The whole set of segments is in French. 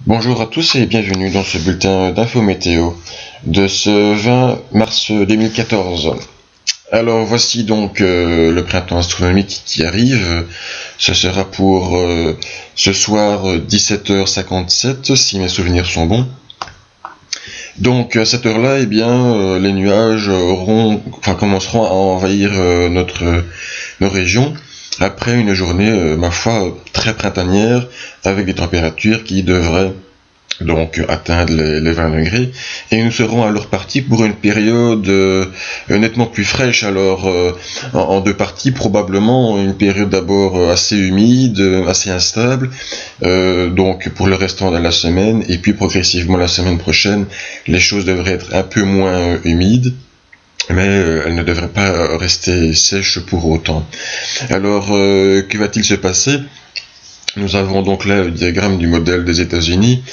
Bonjour à tous et bienvenue dans ce bulletin d'info météo de ce 20 mars 2014. Alors voici donc le printemps astronomique qui arrive. Ce sera pour ce soir 17h57 si mes souvenirs sont bons. Donc à cette heure-là, les nuages commenceront à envahir nos régions. Après une journée, ma foi, très printanière, avec des températures qui devraient donc atteindre les 20 degrés, et nous serons alors partis pour une période nettement plus fraîche. Alors en deux parties, probablement une période d'abord assez humide, assez instable, donc pour le restant de la semaine, et puis progressivement la semaine prochaine, les choses devraient être un peu moins humides, mais elle ne devrait pas rester sèche pour autant. Alors, que va-t-il se passer ? Nous avons donc là le diagramme du modèle des États-Unis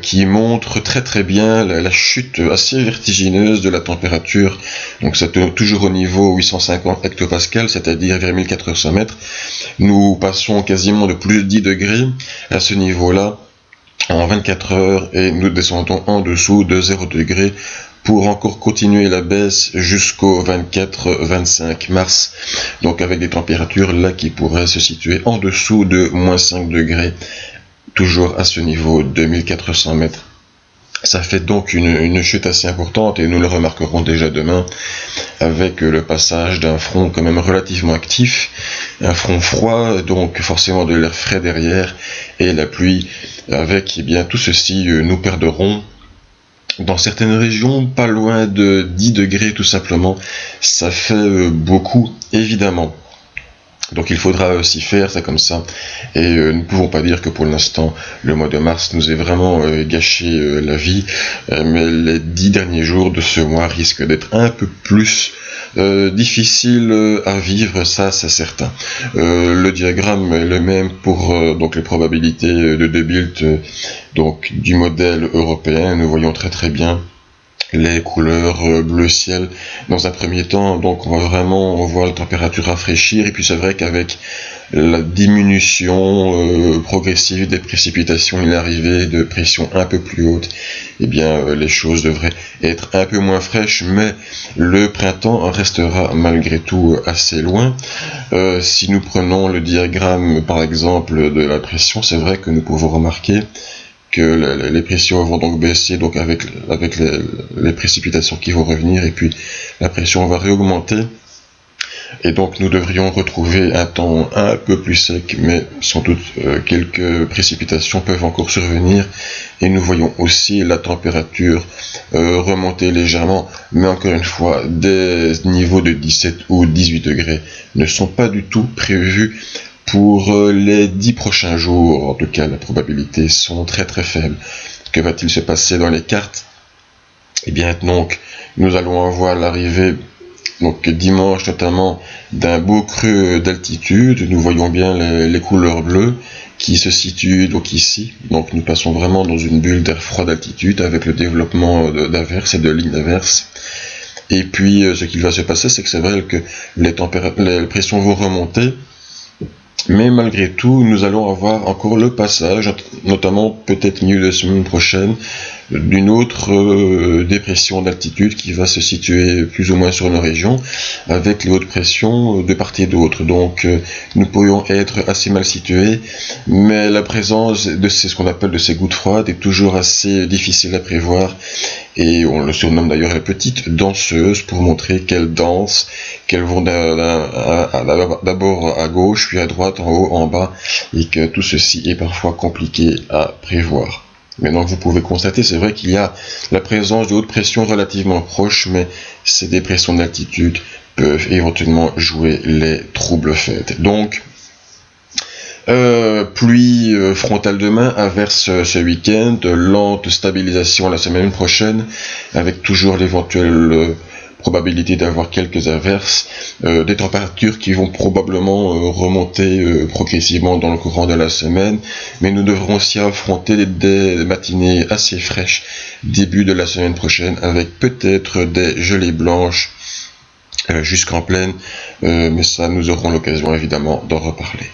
qui montre très bien la chute assez vertigineuse de la température. Donc c'est toujours au niveau 850 hectopascales, c'est-à-dire vers 1400 mètres. Nous passons quasiment de plus de 10 degrés à ce niveau-là en 24 heures et nous descendons en dessous de 0 degré pour encore continuer la baisse jusqu'au 24-25 mars, donc avec des températures là qui pourraient se situer en dessous de moins 5 degrés, toujours à ce niveau de 1400 mètres. Ça fait donc une chute assez importante et nous le remarquerons déjà demain avec le passage d'un front quand même relativement actif, un front froid, donc forcément de l'air frais derrière, et la pluie avec, tout ceci, nous perdrons dans certaines régions pas loin de 10 degrés tout simplement. Ça fait beaucoup évidemment. Donc il faudra s'y faire, c'est comme ça. Et nous ne pouvons pas dire que pour l'instant, le mois de mars nous ait vraiment gâché la vie. Mais les 10 derniers jours de ce mois risquent d'être un peu plus difficiles à vivre, ça c'est certain. Le diagramme est le même pour donc les probabilités de Debilt donc du modèle européen. Nous voyons très bien les couleurs bleu ciel dans un premier temps, donc on voit la température rafraîchir, et puis c'est vrai qu'avec la diminution progressive des précipitations et l'arrivée de pression un peu plus haute, les choses devraient être un peu moins fraîches, mais le printemps restera malgré tout assez loin. Si nous prenons le diagramme par exemple de la pression, c'est vrai que nous pouvons remarquer que les pressions vont donc baisser, donc avec les précipitations qui vont revenir, et puis la pression va réaugmenter, et donc nous devrions retrouver un temps un peu plus sec, mais sans doute quelques précipitations peuvent encore survenir, et nous voyons aussi la température remonter légèrement, mais encore une fois, des niveaux de 17 ou 18 degrés ne sont pas du tout prévus pour les 10 prochains jours. En tout cas, les probabilités sont très faibles. Que va-t-il se passer dans les cartes ? Donc, nous allons avoir l'arrivée, donc dimanche notamment, d'un beau creux d'altitude. Nous voyons bien les couleurs bleues qui se situent donc ici. Donc, nous passons vraiment dans une bulle d'air froid d'altitude avec le développement d'averses et de lignes d'averses. Et puis, ce qui va se passer, c'est que c'est vrai que les pressions vont remonter. Mais malgré tout, nous allons avoir encore le passage, notamment peut-être milieu de semaine prochaine, d'une autre dépression d'altitude qui va se situer plus ou moins sur nos régions, avec les hautes pressions de part et d'autre. Donc nous pourrions être assez mal situés, mais la présence de ce qu'on appelle de ces gouttes froides est toujours assez difficile à prévoir, et on le surnomme d'ailleurs les petites danseuses pour montrer qu'elles dansent, qu'elles vont d'abord à gauche, puis à droite, en haut, en bas, et que tout ceci est parfois compliqué à prévoir. Maintenant, vous pouvez constater, c'est vrai qu'il y a la présence de hautes pressions relativement proches, mais ces dépressions d'altitude peuvent éventuellement jouer les troubles faits. Donc, pluie frontale demain, averse ce week-end, lente stabilisation la semaine prochaine, avec toujours l'éventuelle probabilité d'avoir quelques averses, des températures qui vont probablement remonter progressivement dans le courant de la semaine, mais nous devrons aussi affronter des matinées assez fraîches début de la semaine prochaine, avec peut-être des gelées blanches jusqu'en plaine, mais ça nous aurons l'occasion évidemment d'en reparler.